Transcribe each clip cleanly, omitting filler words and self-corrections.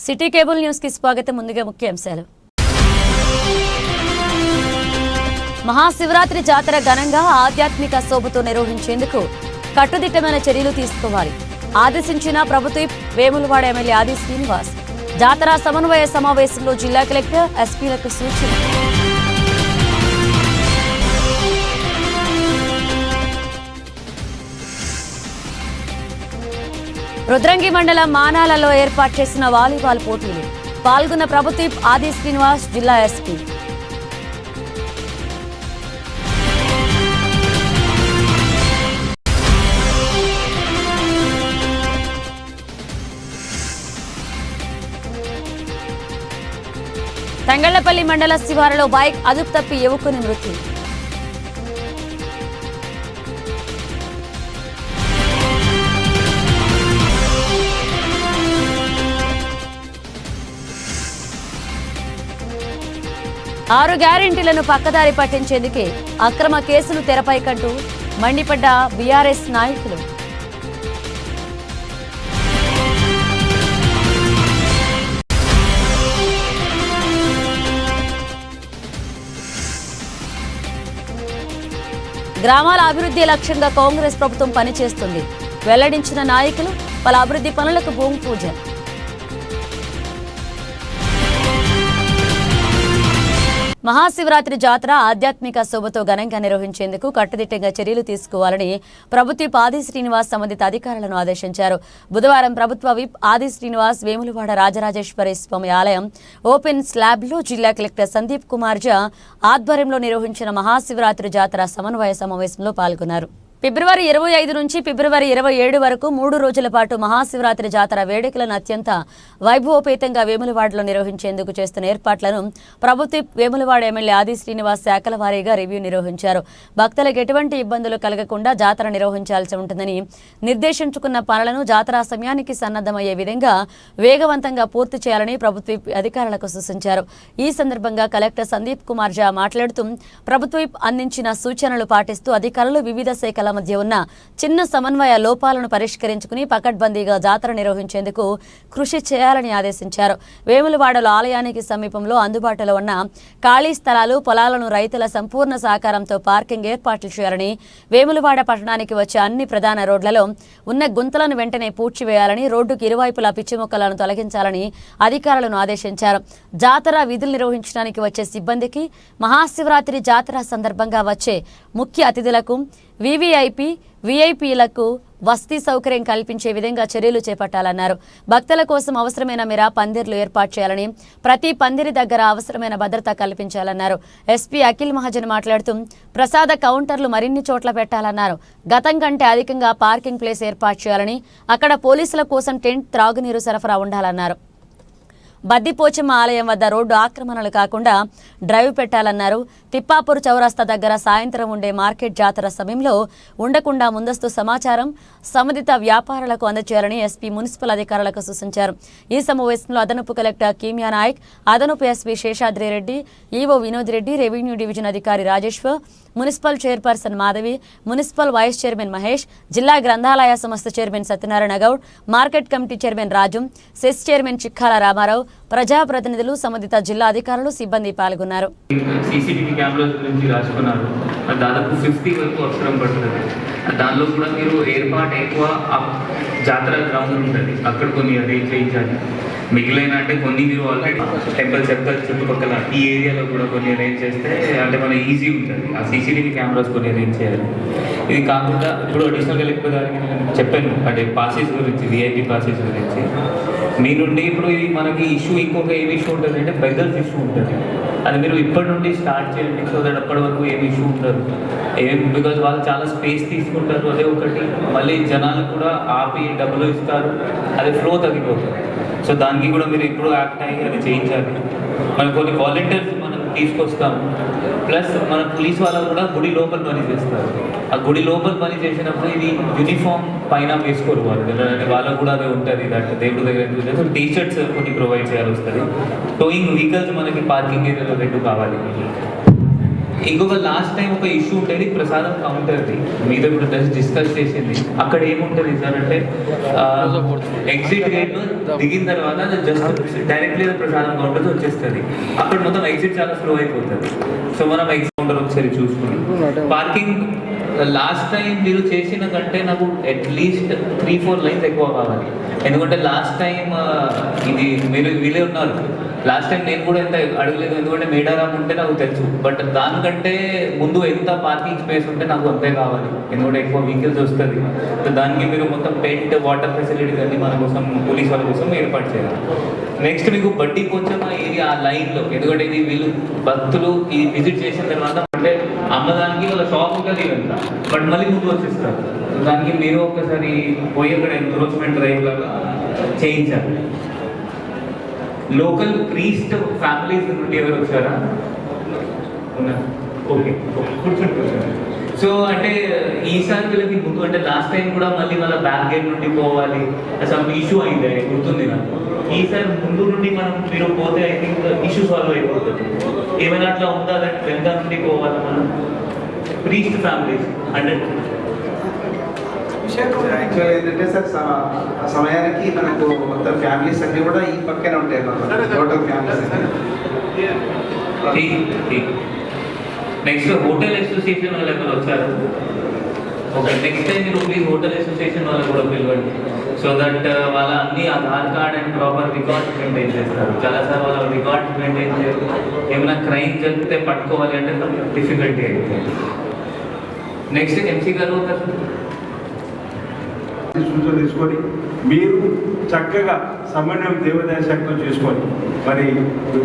City cable news కి స్వాగతం. ముందుగా ముఖ్యాంశాలు. మహాశివరాత్రి జాతర ఘనంగా ఆధ్యాత్మిక శోభతో నిర్వహించేందుకు కట్టుదిట్టమైన చర్యలు తీసుకోవాలి ఆదేశించిన ప్రభుత్వ వేములవాడ ఎమ్మెల్యే ఆది శ్రీనివాస్. జాతర సమన్వయ సమావేశంలో జిల్లా కలెక్టర్ ఎస్పీలకు సూచన. రుద్రంగి మండలం మానాలలో ఏర్పాటు చేసిన వాలీబాల్ పోటీలు పాల్గొన్న ప్రభుత్వ ఆది శ్రీనివాస్, జిల్లా ఎస్పీ. తంగళ్లపల్లి మండల శివారులో బైక్ అదుపు తప్పి యువకుని మృతి. ఆరు గ్యారెంటీలను పక్కదారి పట్టించేందుకే అక్రమ కేసులు తెరపై కంటూ మండిపడ్డ బీఆర్ఎస్ నాయకులు. గ్రామాల అభివృద్ధి లక్ష్యంగా కాంగ్రెస్ ప్రభుత్వం పనిచేస్తుంది వెల్లడించిన నాయకులు. పలు అభివృద్ధి పనులకు భూమి పూజ. మహాశివరాత్రి జాతర ఆధ్యాత్మిక శోభతో ఘనంగా నిర్వహించేందుకు కట్టుదిట్టంగా చర్యలు తీసుకోవాలని ప్రభుత్వ ఆది శ్రీనివాస్ సంబంధిత అధికారులను ఆదేశించారు. బుధవారం ప్రభుత్వ విప్ ఆది శ్రీనివాస్ వేములవాడ రాజరాజేశ్వరి స్వామి ఆలయం ఓపెన్ స్లాబ్లో జిల్లా కలెక్టర్ సందీప్ కుమార్ ఝా ఆధ్వర్యంలో నిర్వహించిన మహాశివరాత్రి జాతర సమన్వయ సమావేశంలో పాల్గొన్నారు. ఫిబ్రవరి 25 నుంచి ఫిబ్రవరి 27 వరకు 3 రోజుల పాటు మహాశివరాత్రి జాతర వేడుకలను అత్యంత వైభవోపేతంగా వేములవాడలో నిర్వహించేందుకు చేస్తున్న ఏర్పాట్లను ప్రభుత్వ వేములవాడ ఎమ్మెల్యే ఆది శ్రీనివాస్ శాఖల వారీగా రివ్యూ నిర్వహించారు. భక్తులకు ఎటువంటి ఇబ్బందులు కలగకుండా జాతర నిర్వహించాల్సి ఉంటుందని నిర్దేశించుకున్న పనులను జాతర సమయానికి సన్నద్ధమయ్యే విధంగా వేగవంతంగా పూర్తి చేయాలని ప్రభుత్వ అధికారులకు సూచించారు. ఈ సందర్భంగా కలెక్టర్ సందీప్ కుమార్ ఝా మాట్లాడుతూ ప్రభుత్వం అందించిన సూచనలు పాటిస్తూ అధికారులు వివిధ శాఖల మధ్య ఉన్న చిన్న సమన్వయ లోపాలను పరిష్కరించుకుని పకడ్బందీగా జాతర నిర్వహించేందుకు కృషి చేయాలని ఆదేశించారు. వేములవాడలో ఆలయానికి సమీపంలో అందుబాటులో ఉన్న ఖాళీ స్థలాలు, పొలాలను రైతుల సంపూర్ణ సహకారంతో పార్కింగ్ ఏర్పాట్లు చేయాలని, వేములవాడ పట్టణానికి వచ్చే అన్ని ప్రధాన రోడ్లలో ఉన్న గుంతలను వెంటనే పూడ్చివేయాలని, రోడ్డుకు ఇరువైపులా పిచ్చి మొక్కలను తొలగించాలని అధికారులను ఆదేశించారు. జాతర విధులు నిర్వహించడానికి వచ్చే సిబ్బందికి, మహాశివరాత్రి జాతర సందర్భంగా వచ్చే ముఖ్య అతిథులకు, విఐపీలకు వసతి సౌకర్యం కల్పించే విధంగా చర్యలు చేపట్టాలన్నారు. భక్తుల కోసం అవసరమైన మేర పందిర్లు ఏర్పాటు చేయాలని, ప్రతి పందిరి దగ్గర అవసరమైన భద్రత కల్పించాలన్నారు. ఎస్పీ అఖిల్ మహాజన్ మాట్లాడుతూ ప్రసాద కౌంటర్లు మరిన్ని చోట్ల పెట్టాలన్నారు. గతం కంటే అధికంగా పార్కింగ్ ప్లేస్ ఏర్పాటు చేయాలని, అక్కడ పోలీసుల కోసం టెంట్, త్రాగునీరు సరఫరా ఉండాలన్నారు. బద్దిపోచమ్మ ఆలయం వద్ద రోడ్డు ఆక్రమణలు కాకుండా డ్రైవ్ పెట్టాలన్నారు. తిప్పాపూర్ చౌరస్తా దగ్గర సాయంత్రం ఉండే మార్కెట్ జాతర సమయంలో ఉండకుండా ముందస్తు సమాచారం సంబంధిత వ్యాపారులకు అందజేయాలని ఎస్పీ మున్సిపల్ అధికారులకు సూచించారు. ఈ సమావేశంలో అదనపు కలెక్టర్ కీమియా నాయక్, అదనపు SP Seshadri Reddy, EO Vinod Reddy, revenue division అధికారి Rajeshwar, municipal chairperson Madhavi, municipal vice chairman Mahesh, జిల్లా గ్రంథాలయ సంస్థ chairman Satyanarayana Goud, market committee chairman Raju, cess chairman Chikkala Ramarao, ప్రజాప్రతినిధులు, సంబంధిత జిల్లా అధికారులు, సిబ్బంది పాల్గొన్నారు. సీసీటీవీ కెమెరాస్ గురించి రాసుకున్నారు. దాదాపు 50 వరకు అవసరం పడుతుంది. దానిలో కూడా మీరు ఏర్పాటు ఎక్కువ జాతర గ్రౌండ్ ఉంటుంది, అక్కడ కొన్ని అరేంజ్ చేయించాలి. మిగిలిన అంటే కొన్ని మీరు ఆల్రెడీ టెంపుల్ సర్కిల్ చుట్టుపక్కల ఈ ఏరియాలో కూడా కొన్ని అరేంజ్ చేస్తే అంటే మన ఈజీ ఉంటుంది. ఆ సీసీటీవీ కెమెరాస్ కొన్ని అరేంజ్ చేయాలి. ఇది కాకుండా ఇప్పుడు అడిషనల్గా లేకపోతే నేను చెప్పాను అంటే పాసెస్ గురించి, విఐపీ పాసెస్ గురించి మీ నుండి ఇప్పుడు ఇది మనకి ఇష్యూ ఇంకొక ఏమి ఇష్యూ ఉంటుంది అంటే బెగ్గర్స్ ఇష్యూ ఉంటుంది. అది మీరు ఇప్పటి నుండి స్టార్ట్ చేయండి. సో దట్ అప్పటి వరకు ఏమి ఇష్యూ ఉండదు. బికాజ్ వాళ్ళు చాలా స్పేస్ తీసుకుంటారు. అదే ఒకటి మళ్ళీ జనాలు కూడా ఆపి డబ్బులు ఇస్తారు, అది ఫ్లో తగ్గిపోతుంది. సో దానికి కూడా మీరు ఇప్పుడు యాక్ట్ అయ్యి అది చేయించాలి. మన కొన్ని వాలంటీర్స్ మనం తీసుకొస్తాము. ప్లస్ మన పోలీస్ వాళ్ళు కూడా గుడి లోపల పని చేస్తారు. ఆ గుడి లోపల పని చేసినప్పుడు ఇది యూనిఫామ్ పైన వేసుకోరు వాళ్ళు, ఎందుకంటే వాళ్ళకు కూడా అదే ఉంటుంది. దాంట్లో దేవుడి దగ్గర టీ షర్ట్స్ కొన్ని ప్రొవైడ్ చేయాల్సి వస్తుంది. టోయింగ్ వెహికల్స్ మనకి పార్కింగ్ ఏరియాలో 2 కావాలి. ఇంకొక లాస్ట్ టైం ఒక ఇష్యూ ఉంటుంది ప్రసాదం కౌంటర్ది, మీద ఇప్పుడు డిస్కస్ చేసింది. అక్కడ ఏముంటుంది సార్ అంటే ఎగ్జిట్ గేట్ దిగిన తర్వాత జస్ట్ డైరెక్ట్లీ ప్రసాదం కౌంటర్ వచ్చేస్తుంది. అక్కడ మొత్తం ఎగ్జిట్ చాలా స్లో అయిపోతుంది. సో మనం ఎగ్జిట్ కౌంటర్ ఒకసారి చూసుకుని పార్కింగ్ లాస్ట్ టైం మీరు చేసిన కంటే నాకు అట్లీస్ట్ 3-4 లైన్స్ ఎక్కువ కావాలి. ఎందుకంటే లాస్ట్ టైం ఇది మీరు వీళ్ళే ఉన్నారు, లాస్ట్ టైం నేను కూడా ఎంత అడగలేదు. ఎందుకంటే మేడారం ఉంటే నాకు తెలుసు, బట్ దానికంటే ముందు ఎంత పార్కింగ్ స్పేస్ ఉంటే నాకు అంతే కావాలి. ఎందుకంటే ఎక్కువ వెహికల్స్ వస్తుంది. సో దానికి మీరు మొత్తం టెంట్, వాటర్ ఫెసిలిటీస్ అన్ని మన కోసం, పోలీస్ వాళ్ళ కోసం ఏర్పాటు చేయాలి. నెక్స్ట్ మీకు బడ్డీ పోచమ్మ ఏరియా ఆ లైన్లో, ఎందుకంటే ఇది వీళ్ళు భక్తులు ఈ విజిట్ చేసిన తర్వాత అంటే అమ్మదానికి వాళ్ళ షాప్ ఉంటుంది ఇదంతా, బట్ మళ్ళీ ముందు వచ్చేస్తారు. దానికి మీరు ఒక్కసారి పోయి అక్కడ ఎన్క్రోచ్మెంట్ డ్రైవ్ లాగా చేయించాలి. లోకల్ ప్రీస్ట్ ఫ్యామిలీస్ నుండి ఎవరు వచ్చారా? ఓకే, సో అంటే ఈసారి వీళ్ళకి ముందు అంటే లాస్ట్ టైం కూడా మళ్ళీ వాళ్ళ బ్యాక్ గేట్ నుండి పోవాలి, అసలు ఇష్యూ అయింది గుర్తుంది నాకు. ఈసారి ముందు నుండి మనం మీరు పోతే ఐ థింక్ ఇష్యూ సాల్వ్ అయిపోతుంది. ఏమైనా అట్లా ఉందా వెనక నుండి పోవాలి మనం ప్రీస్ట్ ఫ్యామిలీస్ అంటే యాక్చువల్ ఏంటంటే సార్ ఆ సమయానికి మనకు మొత్తం ఫ్యామిలీస్ అన్ని కూడా ఈ పక్కనే ఉంటాయి total families. Next hotel association వాళ్ళు ఎక్కడ వచ్చారు? ఓకే, నెక్స్ట్ టైం మీరు ప్లీజ్ హోటల్ అసోసియేషన్ వాళ్ళు కూడా పిలవండి. సో దట్ వాళ్ళ అన్ని Aadhaar card and proper records maintain చేస్తారు. చాలాసార్లు వాళ్ళ రికార్డ్స్ మెయింటైన్ చేయరు. ఏమైనా క్రైమ్ జరిగితే పట్టుకోవాలి అంటే డిఫికల్టీ అవుతుంది. నెక్స్ట్ ఎంసీ గారు సూచనలు తీసుకొని మీరు చక్కగా సమన్వయం దేవాదాయ శాఖతో చేసుకొని మరి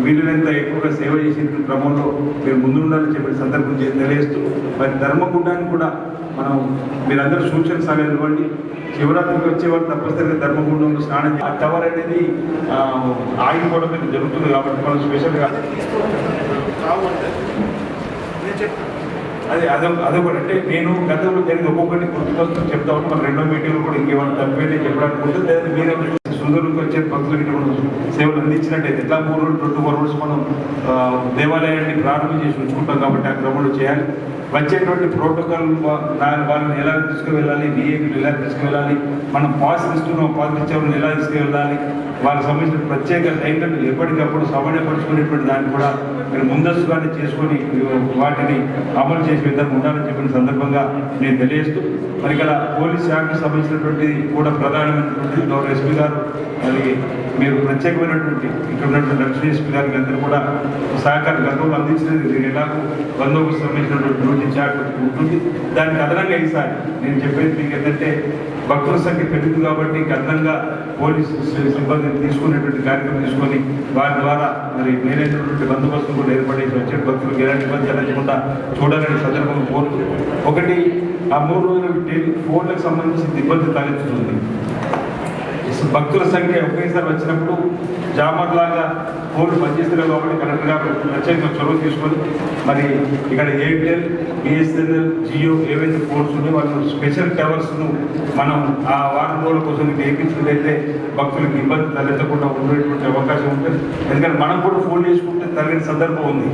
వీళ్ళంత ఎక్కువగా సేవ చేసిన క్రమంలో మీరు ముందు ఉండాలని చెప్పిన సందర్భం తెలియజేస్తూ మరి ధర్మగుండానికి కూడా మనం మీరందరూ సూచన సలహాలు ఇవ్వండి. శివరాత్రికి వచ్చేవారు తప్పనిసరిగా ధర్మగుండంలో స్నానం ఆ టవర్ అనేది ఆగిపోవడం మీద జరుగుతుంది కాబట్టి మనం స్పెషల్గా అదొకటి అంటే నేను గతంలో జరిగిన ఒక్కొక్కటి గుర్తుకొస్తూ చెప్తా ఉన్నాను. మన రెండో మీటింగ్లో కూడా ఇంకేమైనా తప్పేది చెప్పడానికి ఉంటుంది. లేదా మీరే సుందరంకి వచ్చే భక్తులకి మనం సేవలు అందించినట్టయితే ఎట్లా 3 రోజులు 2-4 రోజులు మనం దేవాలయాన్ని ప్రారంభం చేసి ఉంచుకుంటాం కాబట్టి ఆ క్రమంలో చేయాలి. వచ్చేటువంటి ప్రోటోకాల్ వాళ్ళని ఎలా తీసుకువెళ్ళాలి, విఐపీలు ఎలా తీసుకువెళ్ళాలి, మనం పాస్ ఇస్తున్నాం పాస్ ఇచ్చేవాళ్ళని ఎలా తీసుకువెళ్ళాలి, వాళ్ళకి సంబంధించిన ప్రత్యేక టైంలను ఎప్పటికప్పుడు సమన్వయపరుచుకునేటువంటి దాన్ని కూడా మీరు ముందస్తుగానే చేసుకొని వాటిని అమలు చేసే విధంగా ఉండాలని చెప్పిన సందర్భంగా నేను తెలియజేస్తూ మరి ఇక్కడ పోలీస్ శాఖకు సంబంధించినటువంటి కూడా ప్రధానమైనటువంటి గౌరవ ఎస్పీ గారు మరి మీరు ప్రత్యేకమైనటువంటి ఇక్కడ ఉన్నటువంటి లక్ష్మీ ఎస్పీ గారికి అందరూ కూడా సహకారం గతంలో అందించినది ఎలాగో బందోబస్తు సంబంధించినటువంటి డ్యూటీ చార్ట్ ఉంటుంది. దానికి అదనంగా ఈసారి నేను చెప్పేది మీకు ఏంటంటే భక్తుల సంఖ్య పెరుగుతుంది కాబట్టి అదనంగా పోలీసు సిబ్బందిని తీసుకునేటువంటి కార్యక్రమం తీసుకొని వారి ద్వారా మరి మేలైనటువంటి బందోబస్తు కూడా ఏర్పడేసి వచ్చే భక్తులకు ఎలాంటి ఇబ్బంది జరగకుండా చూడాలనే సందర్భంగా కోరుతూ ఒకటి ఆ 3 రోజుల ఫోన్లకు సంబంధించి ఇబ్బంది తలెత్తుతుంది. భక్తుల సంఖ్య ఒకేసారి వచ్చినప్పుడు జామర్ లాగా ఫోన్లు పనిచేస్తున్నాయి కాబట్టి కరెక్ట్గా ప్రత్యేకంగా చొరవ తీసుకొని మరి ఇక్కడ ఎయిర్టెల్, బిఎస్ఎన్ఎల్, జియో ఏవైతే ఫోన్స్ ఉన్నాయో వాళ్ళు స్పెషల్ టవర్స్ను మనం ఆ వారం రోజుల కోసం వేయించినట్లయితే భక్తులకు ఇబ్బంది తలెత్తకుండా ఉండేటువంటి అవకాశం ఉంటుంది. ఎందుకంటే మనం కూడా ఫోన్ చేసుకుంటే తగిన సందర్భం ఉంది.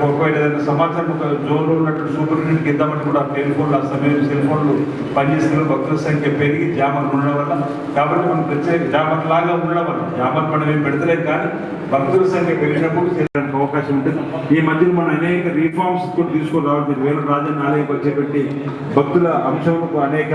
ఒకవేళ ఏదైనా సమాచారం ఒక జోన్లో ఉన్నటువంటి సూపరింటెండెంట్కి ఇద్దామని కూడా టెలిఫోన్లు ఆ సమయంలో సెల్ ఫోన్లు పనిచేస్తున్న భక్తుల సంఖ్య పెరిగి జామర్ ఉండడం వల్ల కాబట్టి మనం ప్రత్యేక జామర్ లాగా ఉండడం వల్ల జామర్ మనం ఏం పెడతలేదు కానీ భక్తుల సంఖ్య పెరిగినప్పుడు చేయడానికి అవకాశం ఉంటుంది. ఈ మధ్యలో మనం అనేక రిఫార్మ్స్ కూడా తీసుకొని రావాలి. వేల రాజన్న ఆలయకు వచ్చేటువంటి భక్తుల అంశంకు అనేక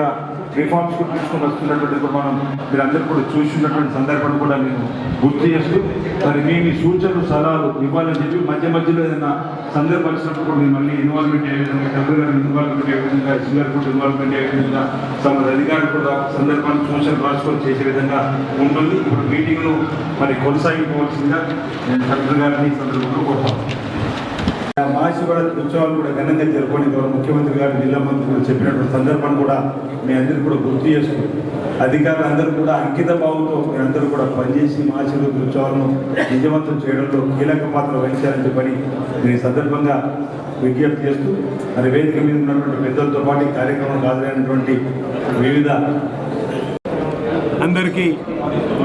రిఫార్మ్స్ కూడా తీసుకొని వస్తున్నటువంటి మనం మీరందరూ కూడా చూసినటువంటి సందర్భాన్ని కూడా నేను గుర్తు చేస్తూ మరి మీ సూచనలు సలహాలు ఇవ్వాలని చెప్పి మధ్యలో ఏదైనా సందర్భం వచ్చినప్పుడు కూడా మళ్ళీ ఇన్వాల్వ్మెంట్ అయ్యే విధంగా డబ్బు గారు ఇన్వాల్వ్మెంట్ అయ్యే విధంగా ఎస్సీ గారు కూడా ఇన్వాల్వ్మెంట్ అయ్యే విధంగా సంబంధ అధికారులు కూడా సందర్భాన్ని సూచనలు రాసుకొని చేసే విధంగా ఉంటుంది. ఇప్పుడు మీటింగ్ను మరి కొనసాగిపోవాల్సిందిగా నేను కలెక్టర్ గారిని సందర్భంలో కోరుతాను. మహాశివరాత్రి ఉత్సవాలు కూడా ఘనంగా జరుపుకొని గౌరవ ముఖ్యమంత్రి గారు జిల్లా మంత్రి కూడా చెప్పినటువంటి సందర్భాన్ని కూడా మీ అందరికీ కూడా గుర్తు చేస్తూ అధికారులు అందరూ కూడా అంకిత భావంతో మీరందరూ కూడా పనిచేసి మహాశివరాత్రి ఉత్సవాలను విజయవంతం చేయడంలో కీలక పాత్ర వహించాలని చెప్పని నేను సందర్భంగా విజ్ఞప్తి చేస్తూ మరి వేదిక మీద ఉన్నటువంటి పెద్దలతో పాటు ఈ కార్యక్రమం హాజరైనటువంటి వివిధ అందరికీ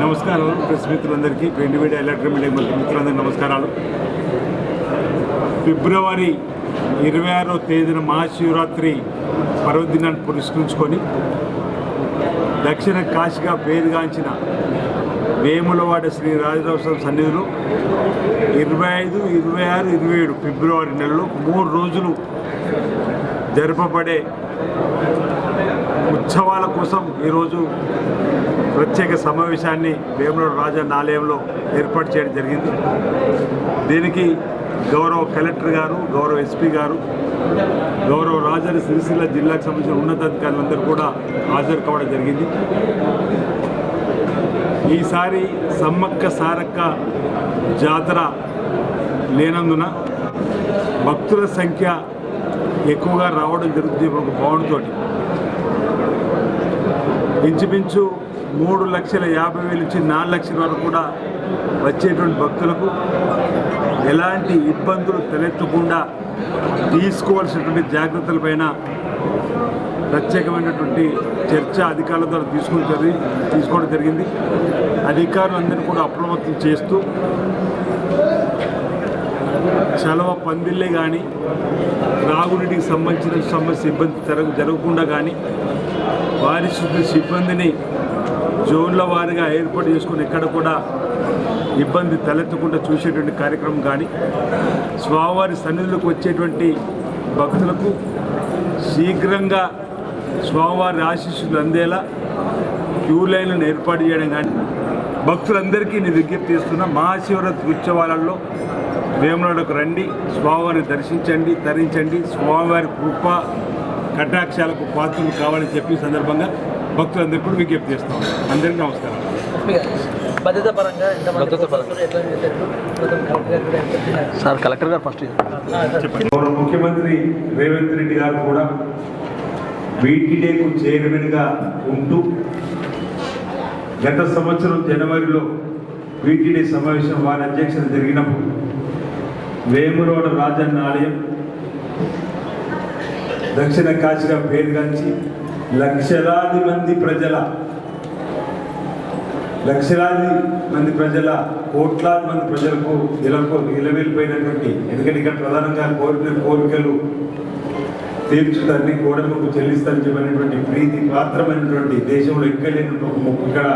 నమస్కారాలు. ప్రెస్ మిత్రులందరికీ, ప్రింట్ మీడియా, ఎలక్ట్రానిక్ మీడియా మిత్రులందరికీ నమస్కారాలు. ఫిబ్రవరి 26వ తేదీన మహాశివరాత్రి పర్వదినాన్ని పురస్కరించుకొని దక్షిణ కాశీగా పేరుగాంచిన వేములవాడ శ్రీ రాజరాజేశ్వర సన్నిధిలో 25, 26, 27 ఫిబ్రవరి నెలలో 3 రోజులు జరపబడే ఉత్సవాల కోసం ఈరోజు ప్రత్యేక సమావేశాన్ని వేములవాడ రాజన్న ఆలయంలో ఏర్పాటు చేయడం జరిగింది. దీనికి గౌరవ కలెక్టర్ గారు, గౌరవ ఎస్పీ గారు, గౌరవ రాజన్న సిరిసిల్ల జిల్లాకు సంబంధించిన ఉన్నతాధికారులందరూ కూడా హాజరు కావడం జరిగింది. ఈసారి సమ్మక్క సారక్క జాతర లేనందున భక్తుల సంఖ్య ఎక్కువగా రావడం జరుగుతుంది. ఒక భావనతో ఇంచుమించు 3,50,000 నుంచి 4 లక్షల వరకు కూడా వచ్చేటువంటి భక్తులకు ఎలాంటి ఇబ్బందులు తలెత్తకుండా తీసుకోవాల్సినటువంటి జాగ్రత్తలపైన ప్రత్యేకమైనటువంటి చర్చ అధికారుల ద్వారా తీసుకోవడం జరిగింది. అధికారులందరినీ కూడా అప్రమత్తం చేస్తూ చలవ పందిళ్ళే కానీ త్రాగునీటికి సంబంధించిన సమస్య ఇబ్బంది జరగకుండా కానీ పారిశుద్ధ్య సిబ్బందిని జోన్ల వారీగా ఏర్పాటు చేసుకుని ఎక్కడ కూడా ఇబ్బంది తలెత్తకుండా చూసేటువంటి కార్యక్రమం కానీ స్వామివారి సన్నిధులకు వచ్చేటువంటి భక్తులకు శీఘ్రంగా స్వామివారి ఆశీస్సులు అందేలా క్యూ లైన్లను ఏర్పాటు చేయడం కానీ భక్తులందరికీ నేను విజ్ఞప్తి చేస్తున్నా. మహాశివరాత్రి ఉత్సవాలలో వేములవాడకు రండి, స్వామివారిని దర్శించండి, తరించండి, స్వామివారి కృప కటాక్షాలకు పాత్రలు కావాలని చెప్పి సందర్భంగా భక్తులందరికీ కూడా విజ్ఞప్తి చేస్తాం. అందరికీ నమస్కారం. సార్ కలెక్టర్ గారు ఫస్ట్ చెప్పండి. ముఖ్యమంత్రి రేవంత్ రెడ్డి గారు కూడా వీటీడీకు చైర్మన్గా ఉంటూ గత సంవత్సరం జనవరిలో వీటీడీ సమావేశం వారి అధ్యక్షత జరిగినప్పుడు వేములవాడ రాజన్న ఆలయం దక్షిణ కాశీగా పేరుగాంచి లక్షలాది మంది ప్రజల కోట్లాది మంది ప్రజలకు ఇలవెళ్ళిపోయినటువంటి, ఎందుకంటే ఇక్కడ ప్రధానంగా కోరికలు తీర్చుతాన్ని కోడలకు చెల్లిస్తారని చెప్పినటువంటి ప్రీతి పాత్రమైనటువంటి దేశంలో ఇక్కడ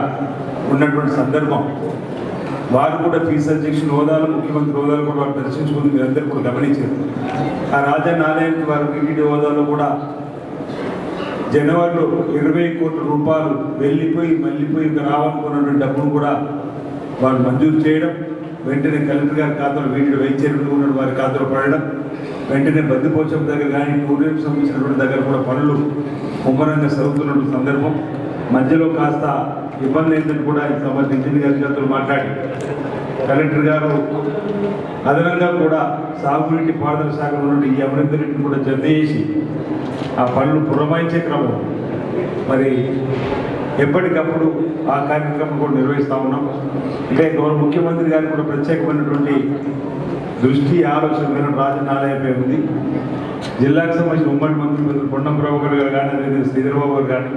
ఉన్నటువంటి సందర్భం వారు కూడా పీస్ అధ్యక్షుని హోదాలు, ముఖ్యమంత్రి హోదాలు కూడా వారు దర్శించుకుని మీరందరూ కూడా గమనించారు. ఆ రాజన్న ఆలయానికి వారు టీటీడీ హోదాలో కూడా జనవరిలో 20 కోట్ల రూపాయలు మళ్ళీపోయి ఇంకా రావాలనుకున్నటువంటి డబ్బును కూడా వారు మంజూరు చేయడం, వెంటనే కలెక్టర్ గారి ఖాతాలో వీటి వైద్యులు ఉన్న వారి ఖాతాలో పడడం, వెంటనే బందిపోచం దగ్గర కానీ టూరిజం సంబంధించినటువంటి దగ్గర కూడా పనులు ముమ్మరంగా సాగుతున్నటువంటి సందర్భం. మధ్యలో కాస్త ఇబ్బంది ఏంటంటే కూడా ఈ సంబంధించిన అధికారులతో మాట్లాడి కలెక్టర్ గారు అదనంగా కూడా సాగునీటి పారుదల శాఖలో నుండి ఈ అభివృద్ధి నీటిని కూడా జత చేసి ఆ పనులు పురమాయించే క్రమం మరి ఎప్పటికప్పుడు ఆ కార్యక్రమం కూడా నిర్వహిస్తూ ఉన్నాం. అంటే గౌరవ ముఖ్యమంత్రి గారు కూడా ప్రత్యేకమైనటువంటి దృష్టి ఆలోచన రాజన్న ఆలయంపై ఉంది. జిల్లాకు సంబంధించిన ఉమ్మడి మంత్రి పొన్నం ప్రభాకర్ గారు కానీ అదేవిధంగా శ్రీధరబాబు గారు కానీ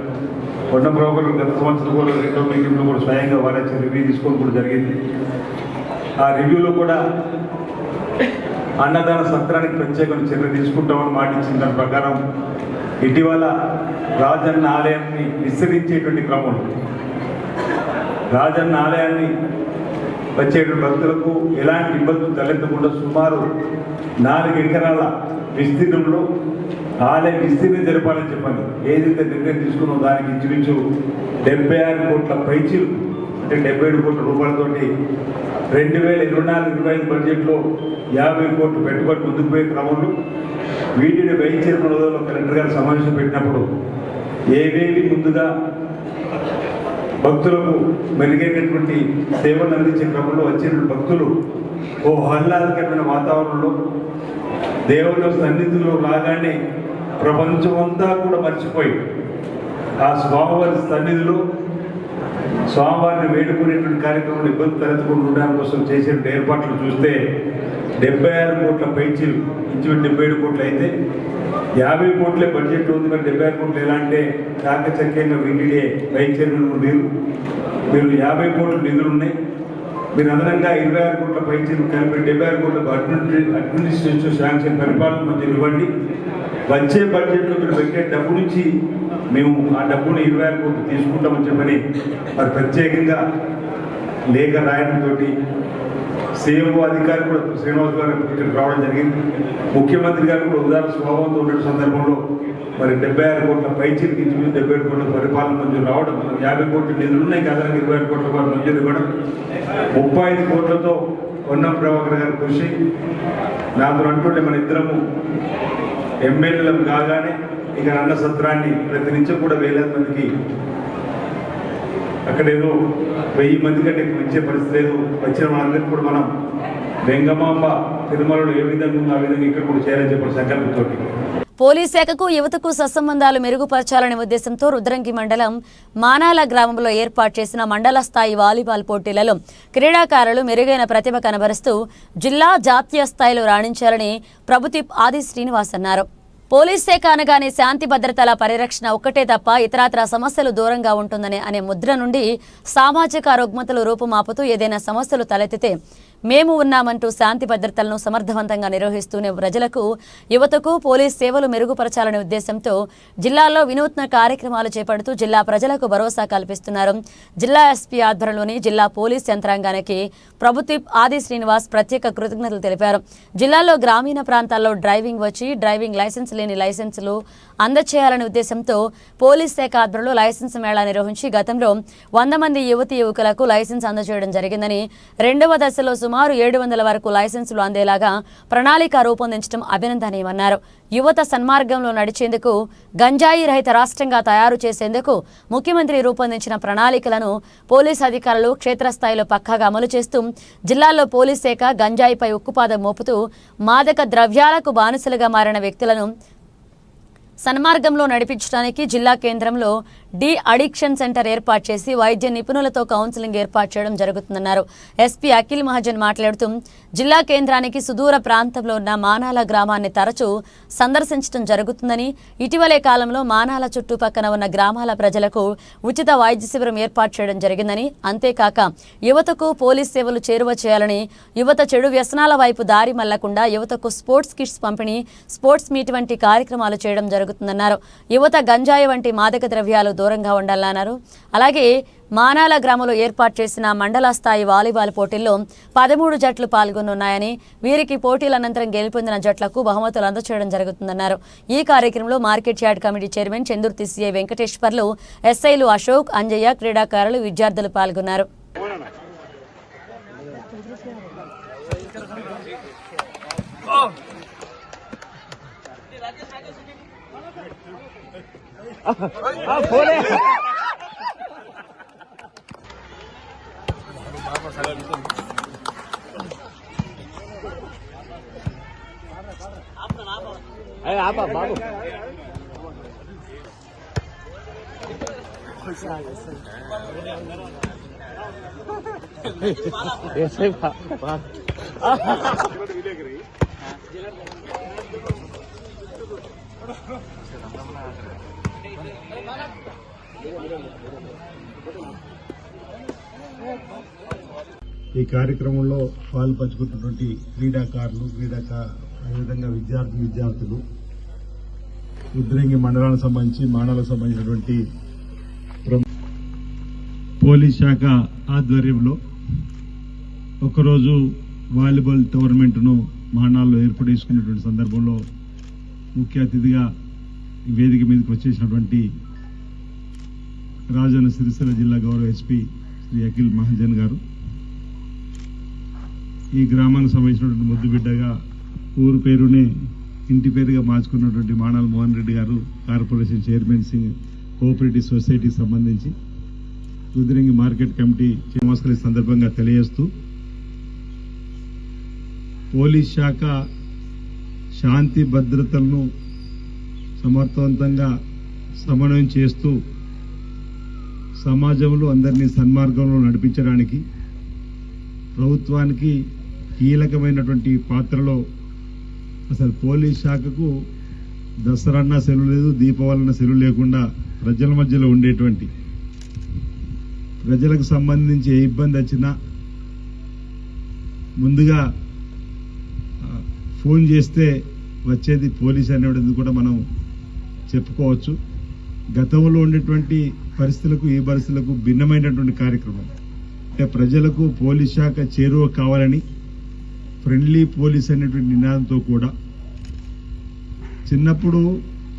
పొన్నం ప్రభాకర్ గత సంవత్సరం కూడా 2వ మీటింగ్లో కూడా స్వయంగా వారి రివ్యూ తీసుకోవడం కూడా జరిగింది. ఆ రివ్యూలో కూడా అన్నదాన సత్రానికి ప్రత్యేకమైన చర్య తీసుకుంటామని మాట ఇచ్చిన దాని ప్రకారం ఇటీవల రాజన్న ఆలయాన్ని విస్తరించేటువంటి క్రమం, రాజన్న ఆలయాన్ని వచ్చేటువంటి భక్తులకు ఎలాంటి ఇబ్బందులు తలెత్తకుండా సుమారు 4 ఎకరాల విస్తీర్ణంలో ఆలయ విస్తీర్ణం జరపాలని చెప్పండి. ఏదైతే నిర్ణయం తీసుకున్నామో దానికి ఇంచుమించు 76 కోట్ల పైచీలు, అంటే 77 కోట్ల రూపాయలతోటి 2024-25 బడ్జెట్లో 50 కోట్లు పెట్టుబడి ముందుకు పోయే క్రమంలో వీటిని వైద్యం హోదాలో కలెక్టర్ గారు సమావేశం పెట్టినప్పుడు ఏవేవి ముందుగా భక్తులకు మెరుగైనటువంటి సేవలు అందించే క్రమంలో వచ్చినటువంటి భక్తులు ఓ ఆహ్లాదకరమైన వాతావరణంలో దేవుళ్ళ సన్నిధిలో రాగానే ప్రపంచమంతా కూడా మర్చిపోయి ఆ స్వామివారి సన్నిధిలో స్వామివారిని వేడుకునేటువంటి కార్యక్రమంలో ఇబ్బంది తలెత్తకుండా ఉండడానికి కోసం చేసే ఏర్పాట్లు చూస్తే 76 కోట్ల పైచీలు, ఇంచుమించు 77 కోట్లు అయితే 50 కోట్లే బడ్జెట్ ఉంది. మరి 76 కోట్లు ఎలా అంటే చాకచక్యంగా వీటిడే వైద్యులు మీరు 50 కోట్ల నిధులు ఉన్నాయి. మీరు అదనంగా 26 కోట్ల పైచీలు కలిపి 76 కోట్ల అడ్మినిస్ట్రేషన్ శాంక్షన్ పరిపాలన మంజూరు ఇవ్వండి. వచ్చే బడ్జెట్లో మీరు పెట్టే డబ్బు నుంచి మేము ఆ డబ్బును 26 కోట్లు తీసుకుంటామని చెప్పని మరి ప్రత్యేకంగా లేఖ రాయడంతో సీఎంఓ అధికారి కూడా శ్రీనివాస్ గారు ఇక్కడికి రావడం జరిగింది. ముఖ్యమంత్రి గారు కూడా ఉదాహరణ స్వభావంతో ఉన్న సందర్భంలో మరి 76 కోట్ల పైచీలకి 77 కోట్ల పరిపాలన మంజూరు రావడం, 50 కోట్ల నిధులు ఉన్నాయి కదా, 26 కోట్ల రూపాయలు మంజూరు ఇవ్వడం, 35 కోట్లతో పొన్నం ప్రభాకర్ గారి కృషి. నాతో అంటుండే మన ఇద్దరము ఎమ్మెల్యేలం కాగానే ఇక అన్న సత్రాన్ని ప్రతి నుంచి కూడా వేలాది మందికి అక్కడేదో 1000 మంది కంటే ఇచ్చే పరిస్థితి లేదు. వచ్చిన వాళ్ళందరికీ కూడా మనం వెంగమాంబ తిరుమలలో ఏ విధంగా ఉందో ఆ విధంగా ఇక్కడ కూడా చేయాలని చెప్పిన సంకల్పంతో పోలీస్ శాఖకు యువతకు సత్సంబంధాలు మెరుగుపరచాలనే ఉద్దేశంతో రుద్రంగి మండలం మానాల గ్రామంలో ఏర్పాటు చేసిన మండల స్థాయి వాలీబాల్ పోటీలలో క్రీడాకారులు మెరుగైన ప్రతిభ కనబరుస్తూ జిల్లా జాతీయ స్థాయిలో రాణించాలని ప్రభుత్వ ఆది శ్రీనివాస్ అన్నారు. పోలీస్ శాఖ అనగానే శాంతి భద్రతల పరిరక్షణ ఒక్కటే తప్ప ఇతరత్ర సమస్యలు దూరంగా ఉంటుందనే అనే ముద్ర నుండి సామాజిక రుగ్మతలు రూపుమాపుతూ ఏదైనా సమస్యలు తలెత్తితే మేము ఉన్నామంటూ శాంతి భద్రతలను సమర్థవంతంగా నిర్వహిస్తూనే ప్రజలకు యువతకు పోలీస్ సేవలు మెరుగుపరచాలనే ఉద్దేశంతో జిల్లాలో వినూత్న కార్యక్రమాలు చేపడుతూ జిల్లా ప్రజలకు భరోసా కల్పిస్తున్నారు. జిల్లా ఎస్పీ ఆధ్వర్యంలోని జిల్లా పోలీస్ యంత్రాంగానికి ప్రభుత్వ ఆది శ్రీనివాస్ ప్రత్యేక కృతజ్ఞతలు తెలిపారు. జిల్లాలో గ్రామీణ ప్రాంతాల్లో డ్రైవింగ్ లైసెన్స్ లేని లైసెన్సులు అందచేయాలనే ఉద్దేశంతో పోలీస్ శాఖ ఆధ్వర్యంలో లైసెన్స్ మేళా నిర్వహించి గతంలో 100 మంది యువకులకు లైసెన్స్ అందజేయడం జరిగిందని, 2వ దశలో సుమారు 700 వరకు లైసెన్సులు అందేలాగా ప్రణాళిక రూపొందించడం అభినందనీయమన్నారు. యువత సన్మార్గంలో నడిచేందుకు గంజాయి రహిత రాష్ట్రంగా తయారు చేసేందుకు ముఖ్యమంత్రి రూపొందించిన ప్రణాళికలను పోలీస్ అధికారులు క్షేత్రస్థాయిలో పక్కాగా అమలు చేస్తూ జిల్లాలో పోలీస్ శాఖ గంజాయిపై ఉక్కుపాదం మోపుతూ మాదక ద్రవ్యాలకు బానిసలుగా మారిన వ్యక్తులను సన్మార్గంలో నడిపించడానికి జిల్లా కేంద్రంలో డి అడిక్షన్ సెంటర్ ఏర్పాటు చేసి వైద్య నిపుణులతో కౌన్సిలింగ్ ఏర్పాటు చేయడం జరుగుతుందన్నారు. ఎస్పీ అఖిల్ మహాజన్ మాట్లాడుతూ జిల్లా కేంద్రానికి సుదూర ప్రాంతంలో ఉన్న మానాల గ్రామాన్ని తరచూ సందర్శించడం జరుగుతుందని, ఇటీవలే కాలంలో మానాల చుట్టుపక్కన ఉన్న గ్రామాల ప్రజలకు ఉచిత వైద్య శిబిరం ఏర్పాటు చేయడం జరిగిందని, అంతేకాక యువతకు పోలీస్ సేవలు చేరువ చేయాలని, యువత చెడు వ్యసనాల వైపు దారి మళ్లకుండా యువతకు స్పోర్ట్స్ కిట్స్ పంపిణీ, స్పోర్ట్స్ మీట్ వంటి కార్యక్రమాలు చేయడం జరుగుతుందన్నారు. యువత గంజాయి వంటి మాదక ద్రవ్యాలు దూరంగా ఉండాలన్నారు. అలాగే మానాల గ్రామంలో ఏర్పాటు చేసిన మండల స్థాయి వాలీబాల్ పోటీల్లో 13 జట్లు పాల్గొనున్నాయని, వీరికి పోటీల అనంతరం గెలుపొందిన జట్లకు బహుమతులు అందజేయడం జరుగుతుందన్నారు. ఈ కార్యక్రమంలో market yard committee chairman Chandurthi CI Venkateswarlu, ఎస్ఐలు అశోక్, అంజయ్య, క్రీడాకారులు, విద్యార్థులు పాల్గొన్నారు. బాబు ఈ కార్యక్రమంలో పాల్పంచుకున్నటువంటి క్రీడాకారులు, అదేవిధంగా విద్యార్థులు, రుద్రంగి మండలానికి సంబంధించి మానాలకు సంబంధించినటువంటి పోలీస్ శాఖ ఆధ్వర్యంలో ఒకరోజు వాలీబాల్ టోర్నమెంట్ను మానాల్లో ఏర్పాటు చేసుకున్నటువంటి సందర్భంలో ముఖ్య అతిథిగా వేదిక మీదకి వచ్చేసినటువంటి రాజన్న సిరిసిల్ల జిల్లా గౌరవ ఎస్పీ శ్రీ అఖిల్ మహాజన్ గారు, ఈ గ్రామానికి సంబంధించినటువంటి ముద్దు బిడ్డగా ఊరు పేరునే ఇంటి పేరుగా మార్చుకున్నటువంటి మానాల మోహన్ రెడ్డి గారు, కార్పొరేషన్ చైర్మన్ కోఆపరేటివ్ సొసైటీకి సంబంధించి రుద్రంగి మార్కెట్ కమిటీ నమస్కారం సందర్భంగా తెలియజేస్తూ, పోలీస్ శాఖ శాంతి భద్రతలను సమర్థవంతంగా సమన్వయం చేస్తూ సమాజంలో అందరినీ సన్మార్గంలో నడిపించడానికి ప్రభుత్వానికి కీలకమైనటువంటి పాత్రలో అసలు పోలీస్ శాఖకు దసరన్న సెలవు లేదు, దీపావళిన సెలవు లేకుండా ప్రజల మధ్యలో ఉండేటువంటి, ప్రజలకు సంబంధించి ఏ ఇబ్బంది వచ్చినా ముందుగా ఫోన్ చేస్తే వచ్చేది పోలీస్ అనేది కూడా మనం చెప్పుకోవచ్చు. గతంలో ఉండేటువంటి పరిస్థితులకు ఈ పరిస్థితులకు భిన్నమైనటువంటి కార్యక్రమం. అంటే ప్రజలకు పోలీస్ శాఖ చేరువ కావాలని ఫ్రెండ్లీ పోలీస్ అనేటువంటి నినాదంతో కూడా చిన్నప్పుడు